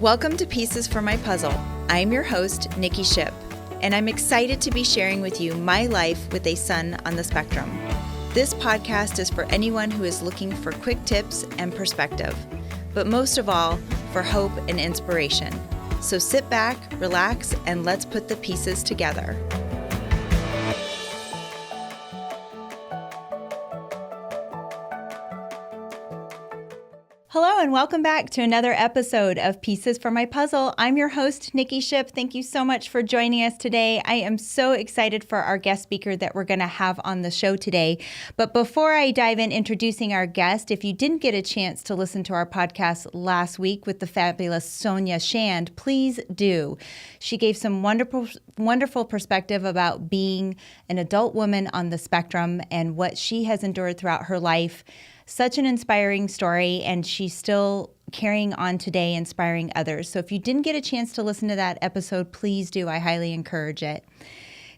Welcome to Pieces for My Puzzle. I'm your host, Nikki Shipp, and I'm excited to be sharing with you my life with a son on the spectrum. This podcast is for anyone who is looking for quick tips and perspective, but most of all, for hope and inspiration. So sit back, relax, and let's put the pieces together. Hello and welcome back to another episode of Pieces for My Puzzle. I'm your host, Nikki Shipp. Thank you so much for joining us today. I am so excited for our guest speaker that we're going to have on the show today. But before I dive in introducing our guest, if you didn't get a chance to listen to our podcast last week with the fabulous Sonia Shand, please do. She gave some wonderful perspective about being an adult woman on the spectrum and what she has endured throughout her life. Such an inspiring story, and she's still carrying on today, inspiring others. So if you didn't get a chance to listen to that episode, please do. I highly encourage it.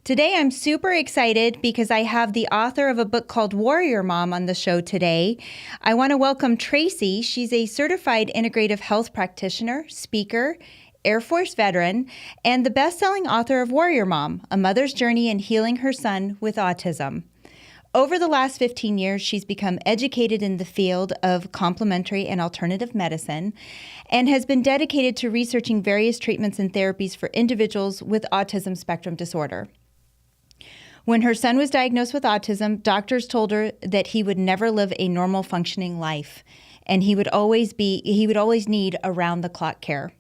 Today, I'm super excited because I have the author of a book called Warrior Mom on the show today. I want to welcome Tracy. She's a certified integrative health practitioner, speaker, Air Force veteran, and the best-selling author of Warrior Mom, A Mother's Journey in Healing Her Son with Autism. Over the last 15 years, she's become educated in the field of complementary and alternative medicine and has been dedicated to researching various treatments and therapies for individuals with autism spectrum disorder. When her son was diagnosed with autism, doctors told her that he would never live a normal functioning life, and he would always need around-the-clock care.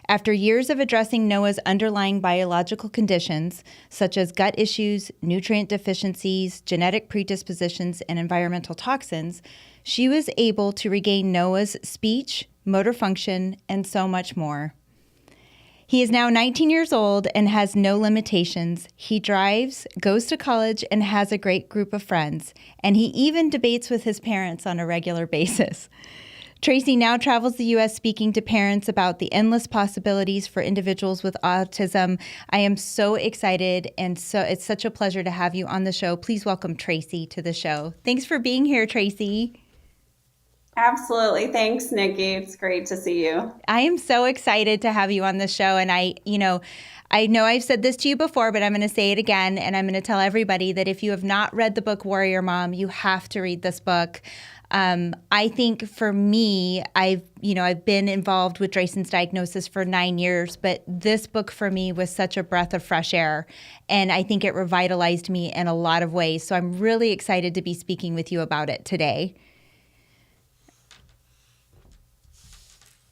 After years of addressing Noah's underlying biological conditions, such as gut issues, nutrient deficiencies, genetic predispositions, and environmental toxins, she was able to regain Noah's speech, motor function, and so much more. He is now 19 years old and has no limitations. He drives, goes to college, and has a great group of friends. And he even debates with his parents on a regular basis. Tracy now travels the U.S. speaking to parents about the endless possibilities for individuals with autism. I am so excited, and so it's such a pleasure to have you on the show. Please welcome Tracy to the show. Thanks for being here, Tracy. Absolutely. Thanks, Nikki. It's great to see you. I am so excited to have you on the show, and I know I've said this to you before, but I'm going to say it again, and I'm going to tell everybody that if you have not read the book Warrior Mom, you have to read this book. I think for me, I've been involved with Drayson's diagnosis for 9 years, but this book for me was such a breath of fresh air, and I think it revitalized me in a lot of ways. So I'm really excited to be speaking with you about it today.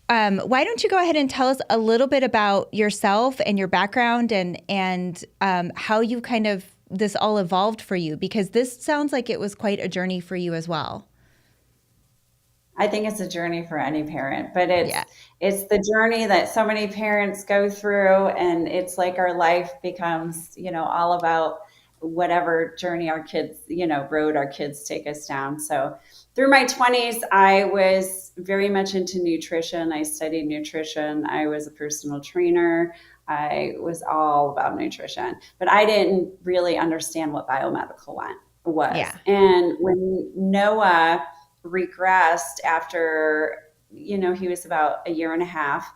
Why don't you go ahead and tell us a little bit about yourself and your background and how you this all evolved for you, because this sounds like it was quite a journey for you as well. I think it's a journey for any parent, but it's the journey that so many parents go through, and it's like our life becomes, all about whatever journey our kids, road our kids take us down. So through my 20s, I was very much into nutrition. I studied nutrition. I was a personal trainer. I was all about nutrition, but I didn't really understand what biomedical was. Yeah. And when Noah regressed after, he was about a year and a half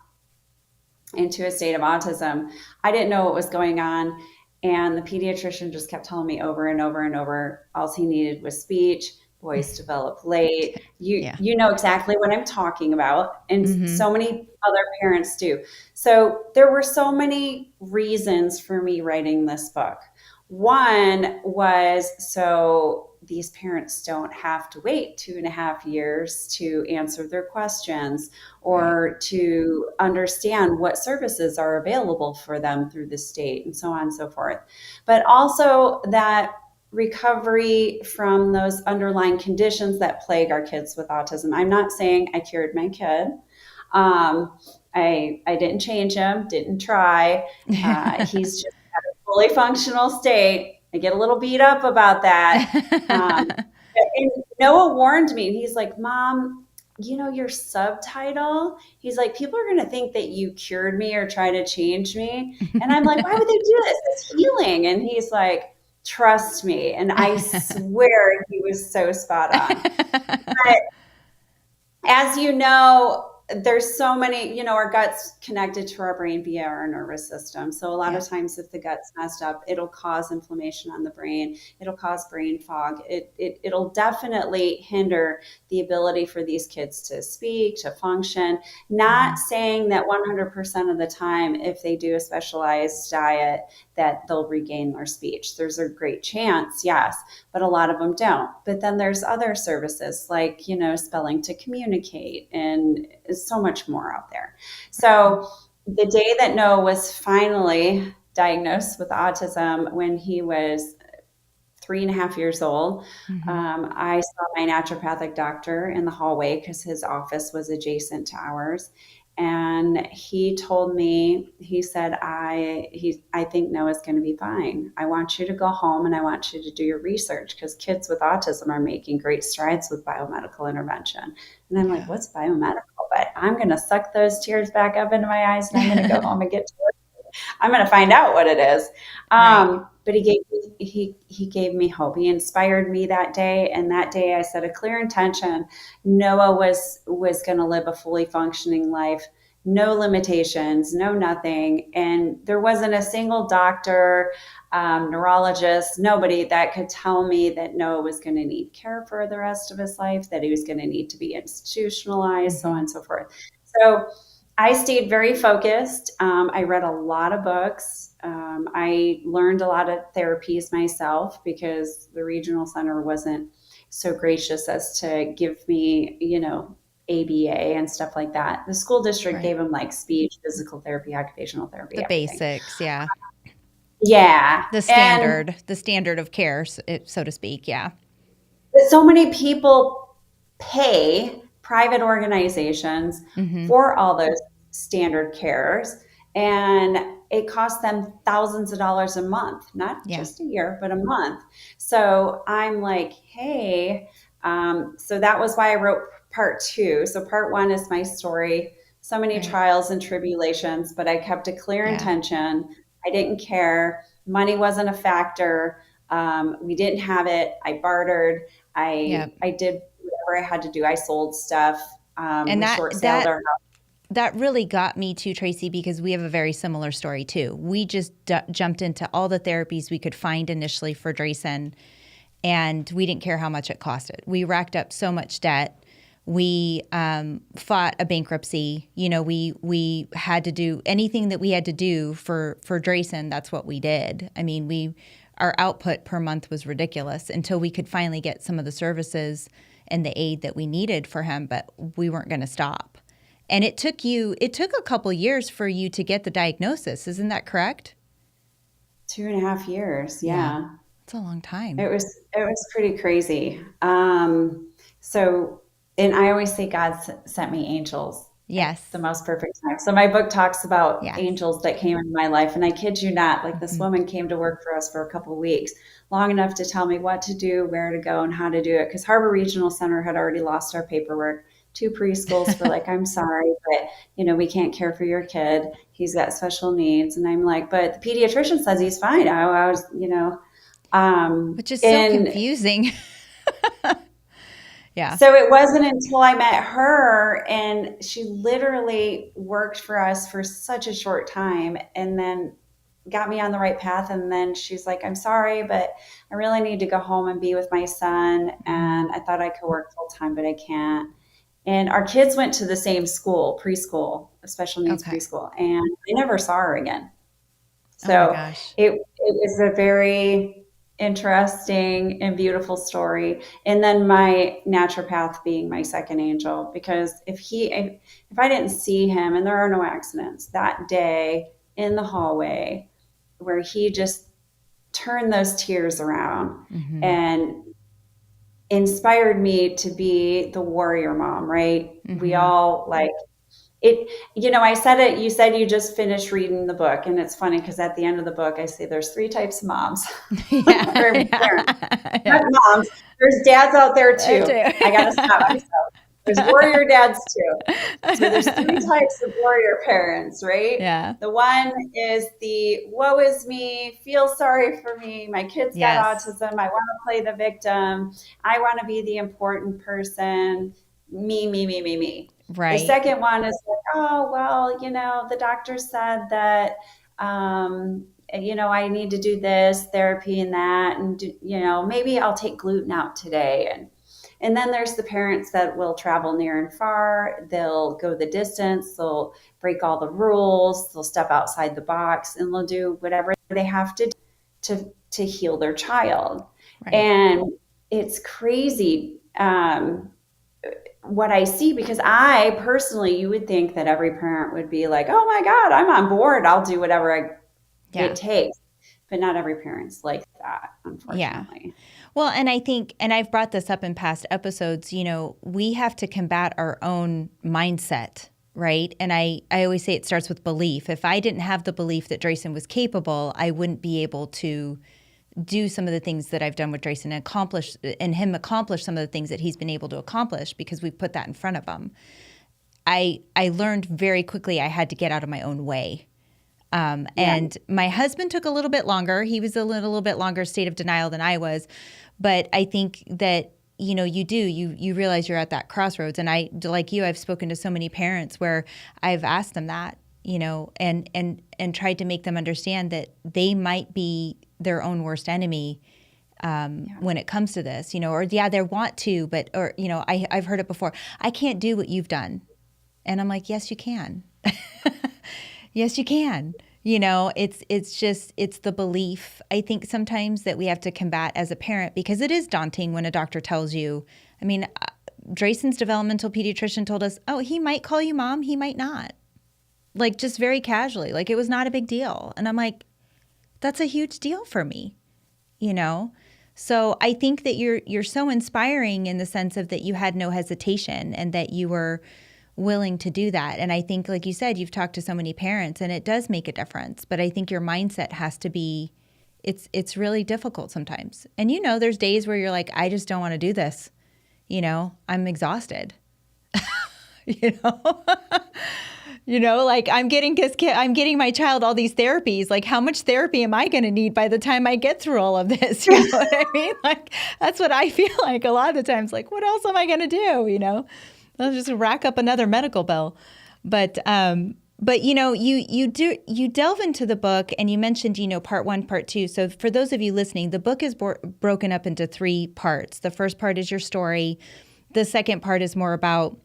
into a state of autism, I didn't know what was going on. And the pediatrician just kept telling me over and over and over, all he needed was speech. Boys develop late. You know exactly what I'm talking about. And so many other parents do. So there were so many reasons for me writing this book. One was so these parents don't have to wait 2.5 years to answer their questions or to understand what services are available for them through the state and so on and so forth. But also that recovery from those underlying conditions that plague our kids with autism. I'm not saying I cured my kid. I didn't change him, didn't try. He's just at a fully functional state. I get a little beat up about that. And Noah warned me. He's like, Mom, your subtitle, he's like, people are going to think that you cured me or try to change me. And I'm like, why would they do this? It's healing. And he's like, trust me. And I swear he was so spot on. But as you know, there's so many, our gut's connected to our brain via our nervous system. So a lot of times if the gut's messed up, it'll cause inflammation on the brain. It'll cause brain fog. It'll definitely hinder the ability for these kids to speak, to function. Not saying that 100% of the time, if they do a specialized diet, that they'll regain their speech. There's a great chance, yes, but a lot of them don't. But then there's other services like, spelling to communicate, and so much more out there. So the day that Noah was finally diagnosed with autism, when he was 3.5 years old, I saw my naturopathic doctor in the hallway because his office was adjacent to ours. And he told me, he said, I think Noah's going to be fine. I want you to go home and I want you to do your research, because kids with autism are making great strides with biomedical intervention. And I'm like, what's biomedical? But I'm going to suck those tears back up into my eyes, and I'm going to go home and get to work. I'm going to find out what it is. But he gave me hope. He inspired me that day. And that day I set a clear intention. Noah was going to live a fully functioning life, no limitations, no nothing. And there wasn't a single doctor, neurologist, nobody that could tell me that Noah was going to need care for the rest of his life, that he was going to need to be institutionalized, so on and so forth. So I stayed very focused. I read a lot of books. I learned a lot of therapies myself, because the regional center wasn't so gracious as to give me, ABA and stuff like that. The school district gave them like speech, physical therapy, occupational therapy, the everything. basics. Yeah. Yeah. The standard of care, so to speak. Yeah. But so many people pay private organizations for all those standard cares, and it costs them thousands of dollars a month, not just a year, but a month. So I'm like, hey, so that was why I wrote part 2. So part 1 is my story, so many trials and tribulations, but I kept a clear intention. I didn't care. Money wasn't a factor. We didn't have it. I bartered. I did whatever I had to do. I sold stuff. And that really got me too, Tracy, because we have a very similar story too. We just jumped into all the therapies we could find initially for Drayson, and we didn't care how much it costed. We racked up so much debt. We fought a bankruptcy. We had to do anything that we had to do for Drayson. That's what we did. I mean, our output per month was ridiculous until we could finally get some of the services and the aid that we needed for him, but we weren't going to stop. And it took a couple years for you to get the diagnosis. Isn't that correct? 2.5 years. Yeah. It's a long time. It was pretty crazy. And I always say God sent me angels. Yes. The most perfect time. So my book talks about angels that came into my life. And I kid you not, like this woman came to work for us for a couple of weeks, long enough to tell me what to do, where to go, and how to do it. Because Harbor Regional Center had already lost our paperwork. 2 preschools were like, I'm sorry, but we can't care for your kid. He's got special needs. And I'm like, but the pediatrician says he's fine. I was, which is so confusing. Yeah. So it wasn't until I met her, and she literally worked for us for such a short time and then got me on the right path. And then she's like, I'm sorry, but I really need to go home and be with my son. And I thought I could work full time, but I can't. And our kids went to the same school, preschool, a special needs preschool, and I never saw her again. So it was a very interesting and beautiful story. And then my naturopath being my second angel, because if I didn't see him, and there are no accidents, that day in the hallway where he just turned those tears around and inspired me to be the warrior mom, right? We all like it. I said it, you said you just finished reading the book, and it's funny because at the end of the book, I say there's 3 types of moms. Not moms. There's dads out there too. I got to stop myself. There's warrior dads too. So there's 3 types of warrior parents, right? Yeah. The one is the woe is me, feel sorry for me. My kid's got autism. I want to play the victim. I want to be the important person. me. The Right. second one is like, oh, well, the doctor said that, I need to do this therapy and that, and maybe I'll take gluten out today. And then there's the parents that will travel near and far. They'll go the distance. They'll break all the rules. They'll step outside the box, and they'll do whatever they have to do to heal their child. Right. And it's crazy. What I see, because I personally, you would think that every parent would be like, oh my God, I'm on board. I'll do whatever it takes. But not every parent's like that, unfortunately. Yeah. Well, and I think, and I've brought this up in past episodes, we have to combat our own mindset, right? And I always say it starts with belief. If I didn't have the belief that Drayson was capable, I wouldn't be able to do some of the things that I've done with Drayson and accomplish some of the things that he's been able to accomplish because we've put that in front of him. I learned very quickly I had to get out of my own way. And my husband took a little bit longer. He was a little bit longer state of denial than I was. But I think that, you realize you're at that crossroads. And like you, I've spoken to so many parents where I've asked them that, and tried to make them understand that they might be their own worst enemy when it comes to this, they want to, but, I've heard it before. I can't do what you've done. And I'm like, yes, you can. Yes, you can. It's the belief. I think sometimes that we have to combat as a parent because it is daunting when a doctor tells you, Drayson's developmental pediatrician told us, oh, he might call you mom, he might not. Like just very casually, like it was not a big deal. And I'm like, that's a huge deal for me, So I think that you're so inspiring in the sense of that you had no hesitation and that you were willing to do that. And I think, like you said, you've talked to so many parents and it does make a difference. But I think your mindset has to be, it's really difficult sometimes. And there's days where you're like, I just don't want to do this. I'm exhausted. Like I'm getting my child all these therapies. Like how much therapy am I going to need by the time I get through all of this? You know what I mean? Like that's what I feel like a lot of the times. Like what else am I going to do? I'll just rack up another medical bill. But you delve into the book and you mentioned, part 1, part 2. So for those of you listening, the book is broken up into 3 parts. The first part is your story. The second part is more about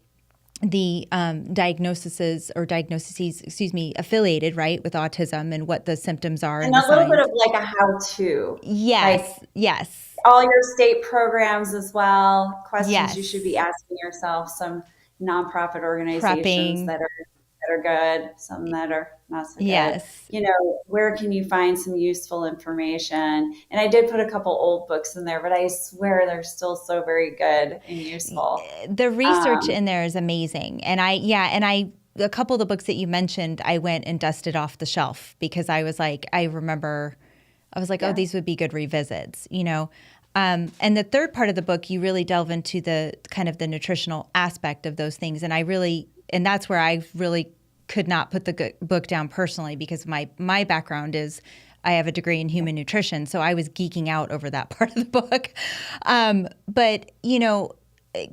the diagnoses affiliated, right, with autism and what the symptoms are. And a little bit of like a how-to. Yes, yes. All your state programs as well, questions you should be asking yourself, some nonprofit organizations that are good, some that are not so good. Where can you find some useful information? And I did put a couple old books in there, but I swear they're still so very good and useful. The research in there is amazing. And a couple of the books that you mentioned, I went and dusted off the shelf because I was like, oh, these would be good revisits, And the third part of the book, you really delve into the kind of the nutritional aspect of those things. And that's where I really could not put the book down personally because my background is I have a degree in human nutrition. So I was geeking out over that part of the book. But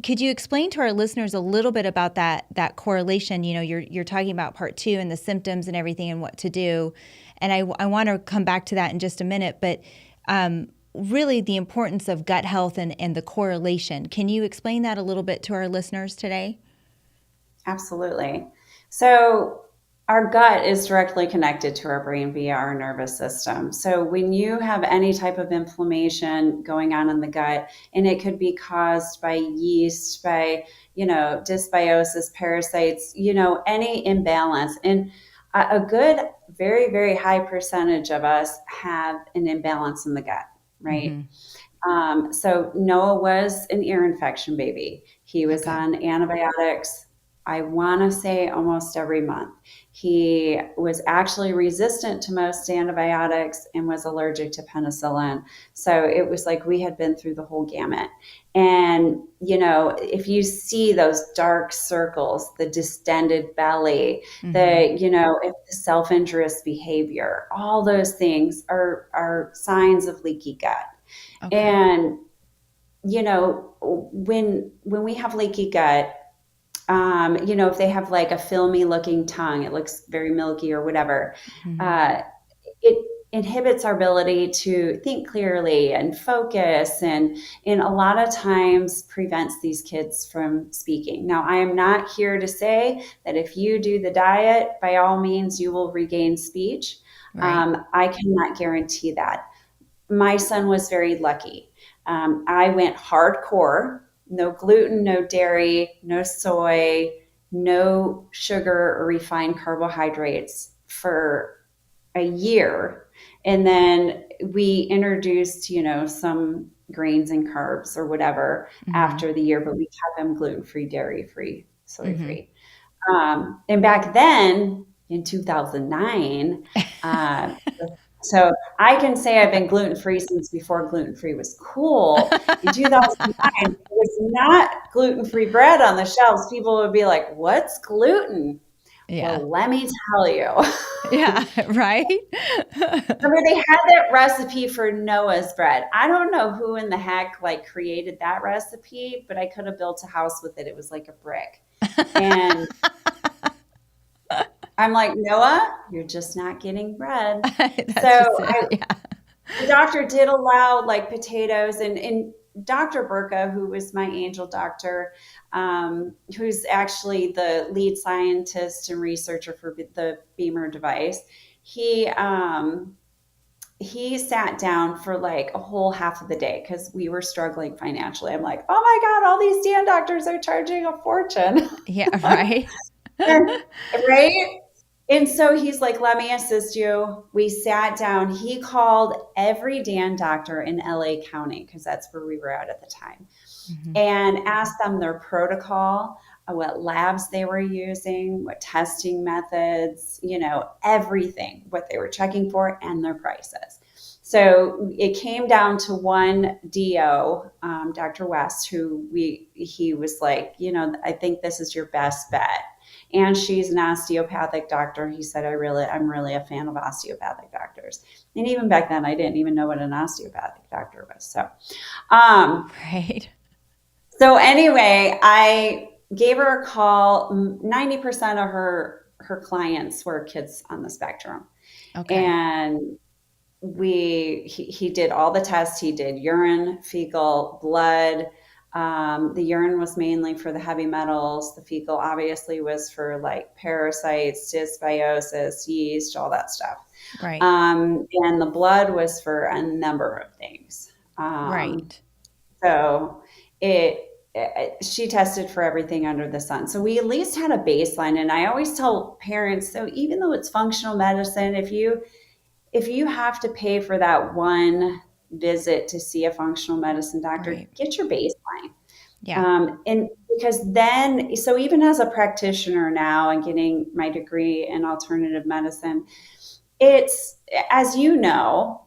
could you explain to our listeners a little bit about that correlation? You're talking about part 2 and the symptoms and everything and what to do. And I want to come back to that in just a minute. But really the importance of gut health and the correlation. Can you explain that a little bit to our listeners today? Absolutely. So our gut is directly connected to our brain via our nervous system. So when you have any type of inflammation going on in the gut, and it could be caused by yeast, by, dysbiosis, parasites, any imbalance. And a good, very, very high percentage of us have an imbalance in the gut, right? Mm-hmm. So Noah was an ear infection baby. He was on antibiotics, I want to say almost every month. He was actually resistant to most antibiotics and was allergic to penicillin. So it was like we had been through the whole gamut. And, if you see those dark circles, the distended belly, mm-hmm. the self-injurious behavior, all those things are signs of leaky gut. Okay. And, when we have leaky gut, if they have like a filmy looking tongue, it looks very milky or whatever. Mm-hmm. Uh, it inhibits our ability to think clearly and focus, and a lot of times prevents these kids from speaking. Now, I am not here to say that if you do the diet, by all means, you will regain speech. Right. I cannot guarantee that. My son was very lucky. I went hardcore, no gluten, no dairy, no soy, no sugar or refined carbohydrates for a year. And then we introduced, some grains and carbs or whatever Mm-hmm. after the year, but we kept them gluten free, dairy free, soy Mm-hmm. free. And back then in 2009, uh, so I can say I've been gluten free since before gluten free was cool. In 2009, there was not gluten free bread on the shelves. People would be like, "What's gluten?" Yeah. Well, let me tell you. Yeah. Right. Remember, they had that recipe for Noah's bread. I don't know who in the heck like created that recipe, but I could have built a house with it. It was like a brick. And I'm like, Noah, you're just not getting bread. That's So just it. Yeah. the doctor did allow like potatoes, and Dr. Burka, who was my angel doctor, who's actually the lead scientist and researcher for the Beamer device, he sat down for like a whole half of the day because we were struggling financially. I'm like, oh my God, all these Dan doctors are charging a fortune. Yeah. Right. Right? And so he's like, let me assist you. We sat down. He called every Dan doctor in LA County, because that's where we were at the time, Mm-hmm. and asked them their protocol, what labs they were using, what testing methods, everything, what they were checking for, and their prices. So it came down to one DO, Dr. West, he was like, I think this is your best bet. And she's an osteopathic doctor. He said, I'm really a fan of osteopathic doctors. And even back then, I didn't even know what an osteopathic doctor was. Um, Right. so anyway, I gave her a call. 90% of her clients were kids on the spectrum. Okay. And he did all the tests. He did urine, fecal, blood. The urine was mainly for the heavy metals. The fecal obviously was for like parasites, dysbiosis, yeast, all that stuff. Right. And the blood was for a number of things. Right. So she tested for everything under the sun. So we at least had a baseline. And I always tell parents, so even though it's functional medicine, if you have to pay for that one visit to see a functional medicine doctor, Right. get your baseline. Yeah. And because then, so even as a practitioner now and getting my degree in alternative medicine, it's, as you know,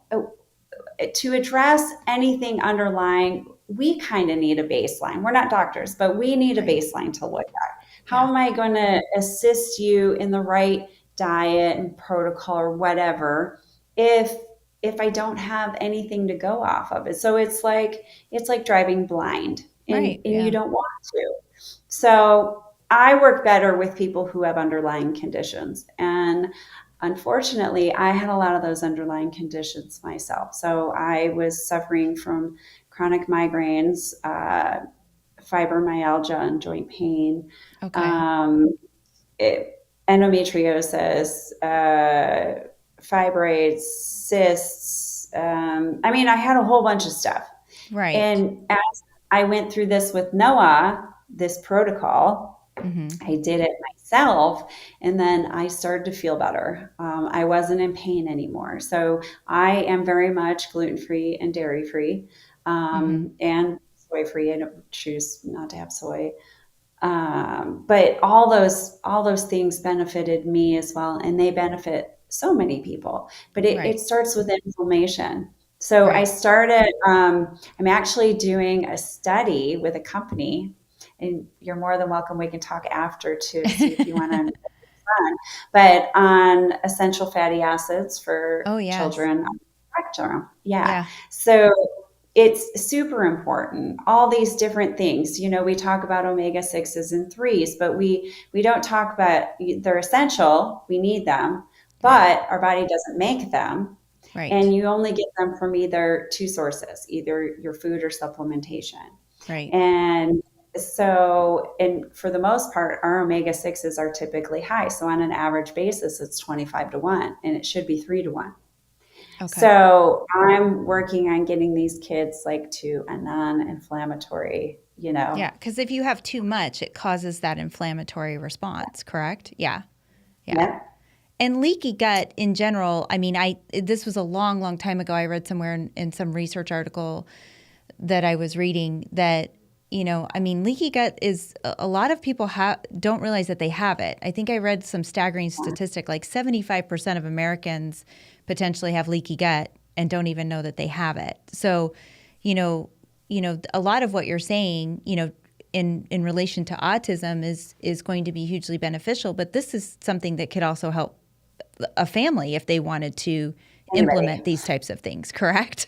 to address anything underlying, we kind of need a baseline. We're not doctors, but we need a Right. baseline to look at. How Yeah. am I going to assist you in the right diet and protocol or whatever if I don't have anything to go off of it? So it's like driving blind, and Right. you Yeah. don't want to. So I work better with people who have underlying conditions. And unfortunately, I had a lot of those underlying conditions myself. So I was suffering from chronic migraines, fibromyalgia, and joint pain, Okay. um, endometriosis, fibroids, cysts. I mean, I had a whole bunch of stuff. Right. And as I went through this with Noah, this protocol, Mm-hmm. I did it myself, and then I started to feel better. I wasn't in pain anymore. So I am very much gluten free and dairy free, Mm-hmm. and soy free. I don't choose not to have soy. But all those things benefited me as well, and they benefit so many people. But it Right. starts with inflammation. So I Right. started. I'm actually doing a study with a company, and you're more than welcome. We can talk after to see if you want to. But on essential fatty acids for Oh, yes. children on the spectrum, yeah. Yeah. So it's super important. All these different things, we talk about omega-6s and 3s, but we don't talk about, they're essential. We need them, but our body doesn't make them. Right. And you only get them from either two sources, either your food or supplementation. Right. And so, and for the most part, our omega-6s are typically high. So on an average basis, it's 25-1, and it should be 3-1. Okay. So I'm working on getting these kids like to a non-inflammatory, Yeah, because if you have too much, it causes that inflammatory response, correct? Yeah. Yeah. Yep. And leaky gut in general, I mean, this was a long, long time ago. I read somewhere in some research article that I was reading that, I mean, leaky gut is a lot of people don't realize that they have it. I think I read some staggering statistic, like 75% of Americans potentially have leaky gut and don't even know that they have it. So, a lot of what you're saying, in relation to autism is going to be hugely beneficial, but this is something that could also help a family if they wanted to implement these types of things, correct?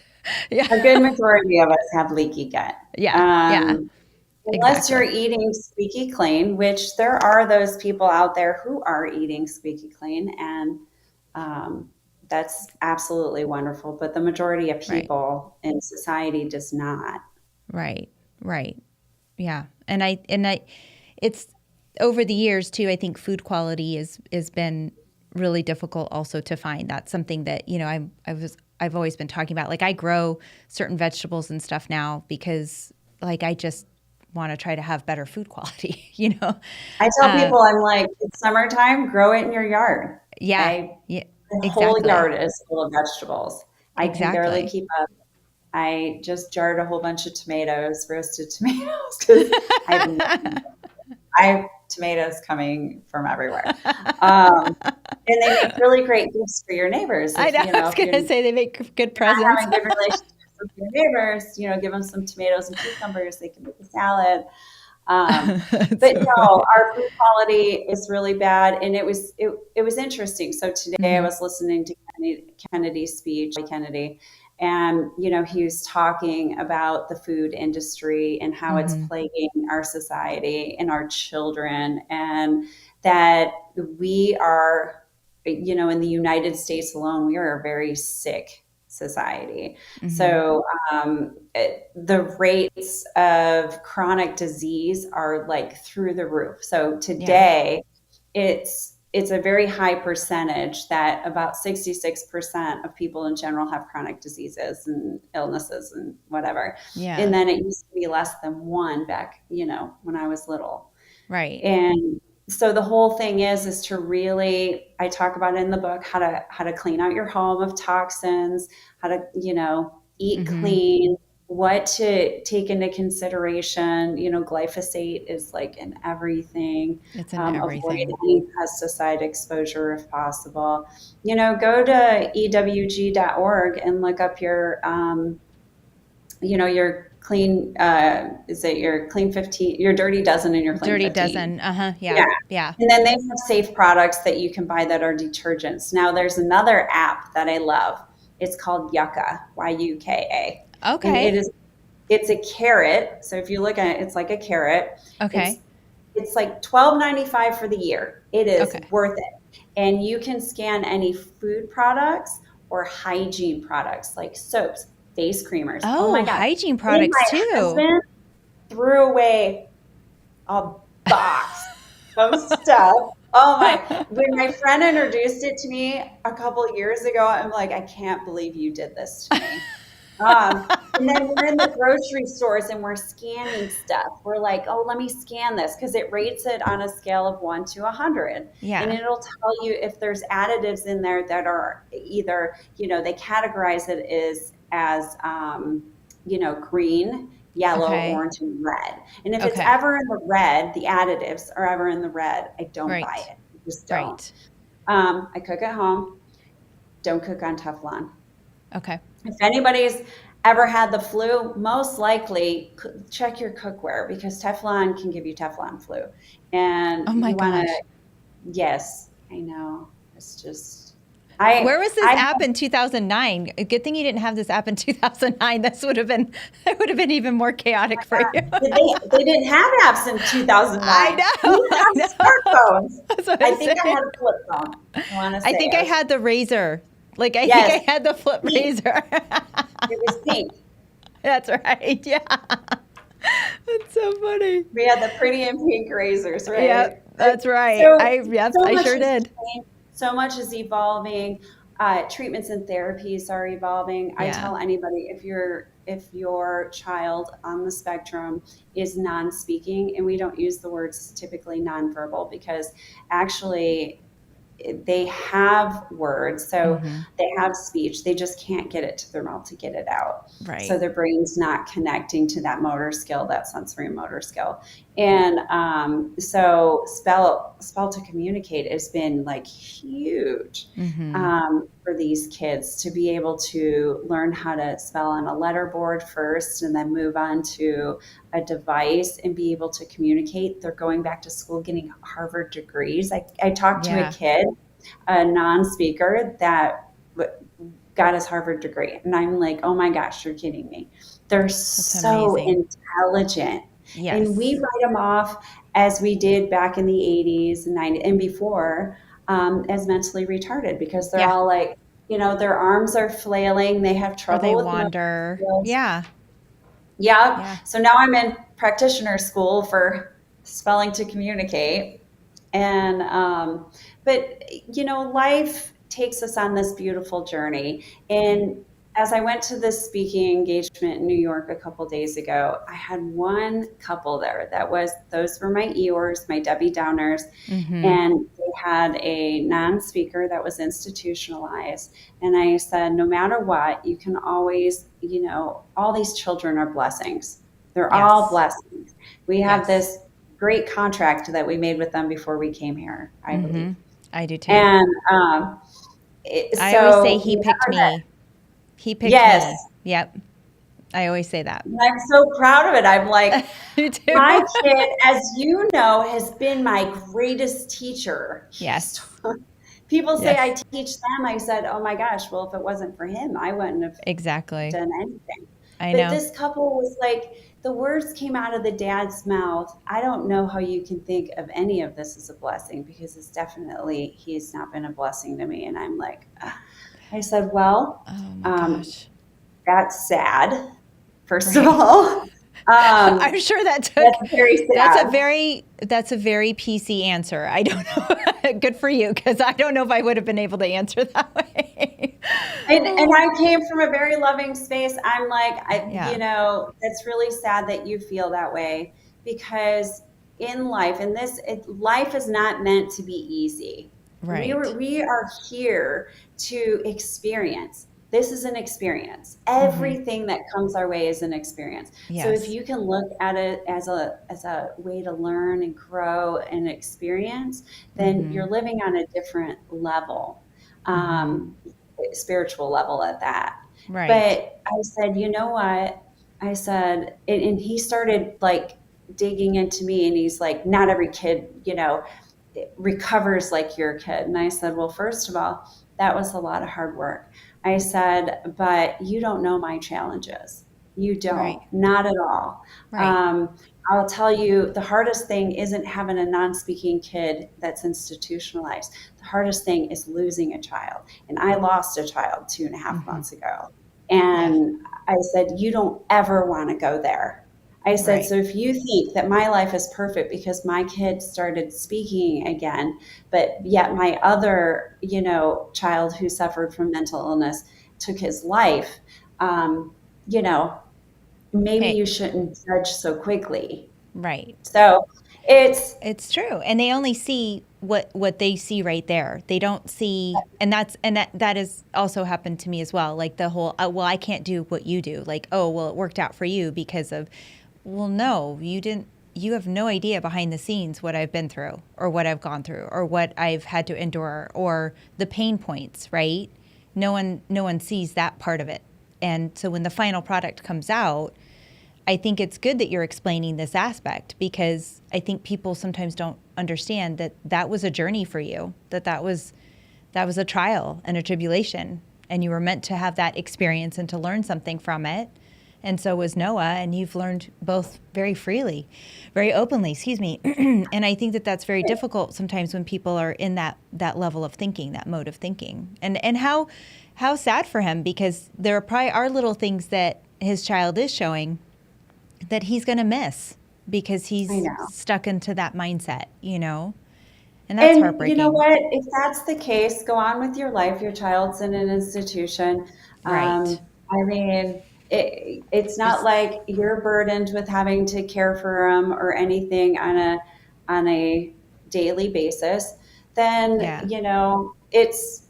Yeah. A good majority of us have leaky gut. Yeah. Unless you're eating squeaky clean, which there are those people out there who are eating squeaky clean, and that's absolutely wonderful. But the majority of people in society does not. Right. Yeah. And it's over the years too, I think food quality has been really difficult also to find. That's something that, I've always been talking about. Like I grow certain vegetables and stuff now because like I just want to try to have better food quality, I tell people, I'm like, it's summertime, grow it in your yard. Yeah. The whole yard is full of vegetables. I can barely keep up. I just jarred a whole bunch of tomatoes, roasted tomatoes, because I have tomatoes coming from everywhere. And they make really great gifts for your neighbors. I was going to say they make good presents. Having good relationships with your neighbors, give them some tomatoes and cucumbers. They can make a salad. But no, our food quality is really bad, and it was interesting. So today I was listening to Kennedy's speech, Kennedy, and he was talking about the food industry and how it's plaguing our society and our children, and that we are, in the United States alone, we are a very sick society. So the rates of chronic disease are like through the roof. So today it's a very high percentage that about 66% of people in general have chronic diseases and illnesses and whatever. Yeah. And then it used to be less than 1 back, when I was little. Right. And so the whole thing is to really, I talk about it in the book, how to clean out your home of toxins, how to, eat clean, what to take into consideration. Glyphosate is like in everything. It's in everything. Avoid any pesticide exposure if possible. Go to ewg.org and look up your, your clean, is it your clean 15, your dirty dozen and your clean dirty 15. Dozen. Yeah. And then they have safe products that you can buy that are detergents. Now there's another app that I love. It's called Yucca, Yuka. Okay. And it's a carrot. So if you look at it, it's like a carrot. Okay. It's like $12.95 for the year. It is worth it. And you can scan any food products or hygiene products like soaps, face creamers. Oh my God. Hygiene products too. My husband threw away a box of stuff. Oh my, when my friend introduced it to me a couple of years ago, I'm like, I can't believe you did this to me. And then we're in the grocery stores and we're scanning stuff. We're like, oh, let me scan this because it rates it on a scale of 1 to 100. Yeah. And it'll tell you if there's additives in there that are either, they categorize it as green, yellow, orange, and red. And if it's ever in the red, the additives are ever in the red, I don't buy it. I just don't. I cook at home. Don't cook on Teflon. Okay. If anybody's ever had the flu, most likely check your cookware because Teflon can give you Teflon flu. And oh my gosh. Yes, I know. It's just Where was this I app in 2009? A good thing you didn't have this app in 2009. This would have been even more chaotic for you. They didn't have apps in 2009. I know. We didn't have smartphones. That's what I I'm think I saying. had a flip phone. I want to say. I think I had the Razor. Like I Yes. think I had the flip Pink. Razor. It was pink. That's right. Yeah. That's so funny. We had the pretty and pink razors, right? Yep, that's right. So, I much sure is did. changing. So much is evolving. Treatments and therapies are evolving. I tell anybody, if your child on the spectrum is non-speaking, and we don't use the words typically nonverbal, because actually they have words, so they have speech, they just can't get it to their mouth to get it out. Right. So their brain's not connecting to that motor skill, that sensory motor skill. And so spell to communicate has been like huge for these kids to be able to learn how to spell on a letterboard first and then move on to a device and be able to communicate. They're going back to school getting Harvard degrees. I talked to a kid, a non-speaker, that got his Harvard degree. And I'm like, oh my gosh, you're kidding me. They're so intelligent. Yes. And we write them off, as we did back in the 80s and 90s and before, as mentally retarded, because they're all like, their arms are flailing. They have trouble. Or they with wander. Yeah. So now I'm in practitioner school for spelling to communicate. And, but life takes us on this beautiful journey. And as I went to this speaking engagement in New York a couple days ago, I had one couple there those were my Eeyores, my Debbie Downers, and they had a non-speaker that was institutionalized. And I said, no matter what, you can always, all these children are blessings. They're all blessings. We have this great contract that we made with them before we came here, I believe. I do too. And I always say he picked me. He picked me. Yep. I always say that. I'm so proud of it. I'm like, you too. My kid, as you know, has been my greatest teacher. Yes. People say I teach them. I said, oh my gosh, well, if it wasn't for him, I wouldn't have done anything. I know. But this couple was like, the words came out of the dad's mouth. I don't know how you can think of any of this as a blessing, because it's definitely, he's not been a blessing to me. And I'm like, I said, well, that's sad, first of all. I'm sure that's very sad. That's a very PC answer. I don't know. Good for you, because I don't know if I would have been able to answer that way. And I came from a very loving space. I'm like, it's really sad that you feel that way, because in life, life is not meant to be easy. Right. We are here to experience. This is an experience. Everything that comes our way is an experience. Yes. So if you can look at it as a way to learn and grow and experience, then you're living on a different level, spiritual level at that. Right. But I said, you know what? I said, and he started like digging into me, and he's like, not every kid, recovers like your kid. And I said, well, first of all, that was a lot of hard work. I said, but you don't know my challenges. You don't, not at all. Right. I'll tell you, the hardest thing isn't having a non-speaking kid that's institutionalized. The hardest thing is losing a child. And I lost a child 2.5 months ago. And I said, you don't ever want to go there. I said, so if you think that my life is perfect because my kid started speaking again, but yet my other, child who suffered from mental illness took his life, maybe you shouldn't judge so quickly. Right. So it's true. And they only see what they see right there. They don't see, and that has also happened to me as well. Like the whole, well, I can't do what you do. Like, oh, well, it worked out for you because of, well, no, you didn't. You have no idea behind the scenes what I've been through or what I've gone through or what I've had to endure or the pain points, right? No one sees that part of it. And so when the final product comes out, I think it's good that you're explaining this aspect, because I think people sometimes don't understand that was a journey for you, that That was a trial and a tribulation, and you were meant to have that experience and to learn something from it. And so was Noah, and you've learned both very freely, very openly, excuse me. And I think that that's very difficult sometimes when people are in that level of thinking, that mode of thinking. And how sad for him, because there are probably are little things that his child is showing that he's going to miss because he's stuck into that mindset, And that's heartbreaking. You know what? If that's the case, go on with your life. Your child's in an institution. Right. I mean, it's not like you're burdened with having to care for them or anything on a daily basis. Then it's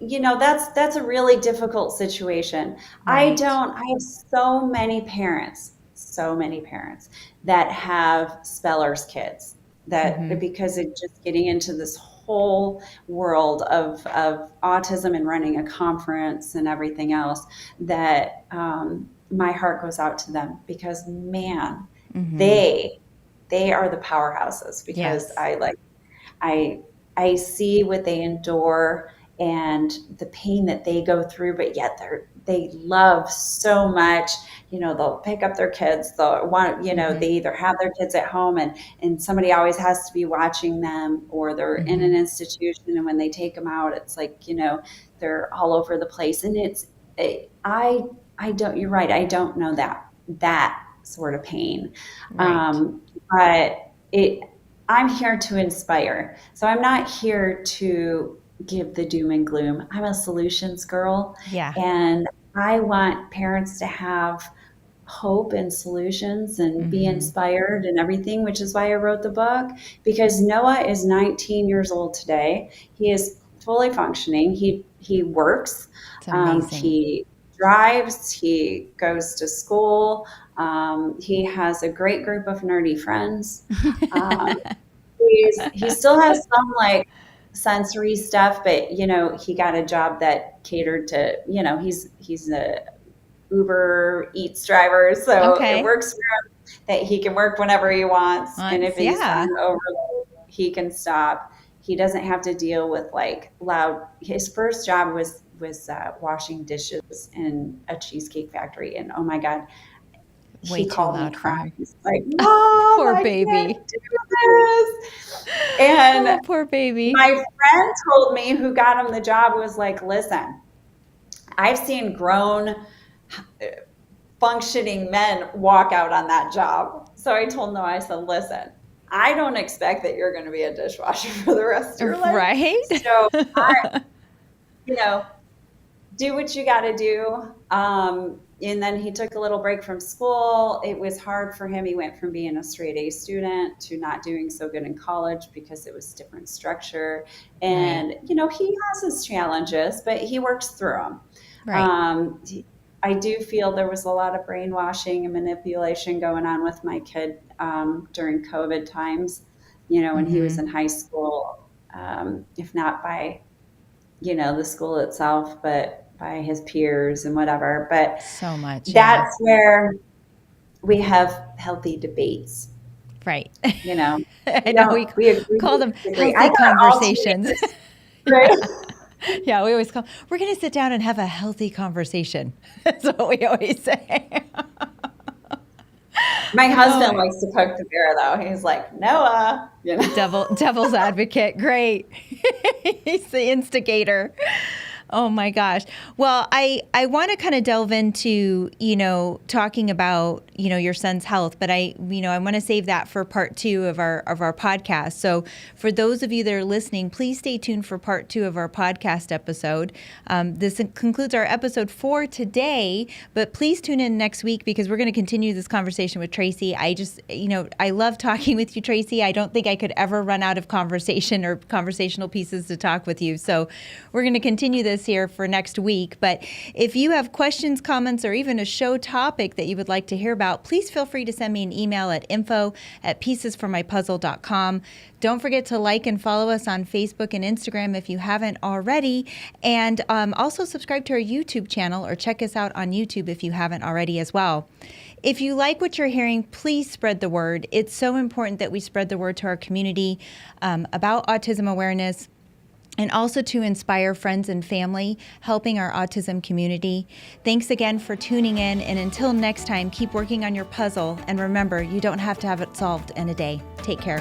that's a really difficult situation. Right. I have so many parents that have spellers kids that because it's just getting into this whole world of autism and running a conference and everything else that my heart goes out to them because man, they are the powerhouses because I see what they endure and the pain that they go through, but yet they love so much. They'll pick up their kids. They'll want, they either have their kids at home and somebody always has to be watching them, or they're in an institution. And when they take them out, it's like, they're all over the place. And you're right. I don't know that sort of pain. Right. But I'm here to inspire. So I'm not here to give the doom and gloom. I'm a solutions girl. Yeah. And I want parents to have hope and solutions and be inspired and everything, which is why I wrote the book, because Noah is 19 years old today. He is fully functioning. He works. He drives. He goes to school. He has a great group of nerdy friends. He still has some like sensory stuff, but he got a job that catered to, he's a Uber Eats driver, so it works for him that he can work whenever he wants, and if he's on overload, he can stop. He doesn't have to deal with like loud. His first job was washing dishes in a cheesecake factory, and oh my God, he called me crying. He's like, "Mom, poor baby, I can't do this." And poor baby. My friend told me, who got him the job, was like, "Listen, I've seen grown, functioning men walk out on that job." So I told Noah, I said, "Listen, I don't expect that you're going to be a dishwasher for the rest of your life. Right? So, do what you got to do." And then he took a little break from school. It was hard for him. He went from being a straight A student to not doing so good in college because it was different structure. And, he has his challenges, but he works through them. Right. I do feel there was a lot of brainwashing and manipulation going on with my kid during COVID times, when he was in high school, if not by, the school itself, but by his peers and whatever. But so much. That's where we have healthy debates. Right. I know we call them healthy conversations. Right. Yeah, we always we're going to sit down and have a healthy conversation. That's what we always say. My husband likes to poke the bear, though. He's like, "Noah." Devil's advocate. Great. He's the instigator. Oh my gosh. Well, I want to kind of delve into, talking about, your son's health, but I want to save that for part 2 of our podcast. So for those of you that are listening, please stay tuned for part 2 of our podcast episode. This concludes our episode for today, but please tune in next week because we're going to continue this conversation with Tracy. I just, I love talking with you, Tracy. I don't think I could ever run out of conversation or conversational pieces to talk with you. So we're going to continue this here for next week. But if you have questions, comments, or even a show topic that you would like to hear about, please feel free to send me an email at info@piecesformypuzzle.com. Don't forget to like and follow us on Facebook and Instagram if you haven't already. And also subscribe to our YouTube channel or check us out on YouTube if you haven't already as well. If you like what you're hearing, please spread the word. It's so important that we spread the word to our community about autism awareness. and also to inspire friends and family helping our autism community. Thanks again for tuning in, and until next time, keep working on your puzzle, and remember, you don't have to have it solved in a day. Take care.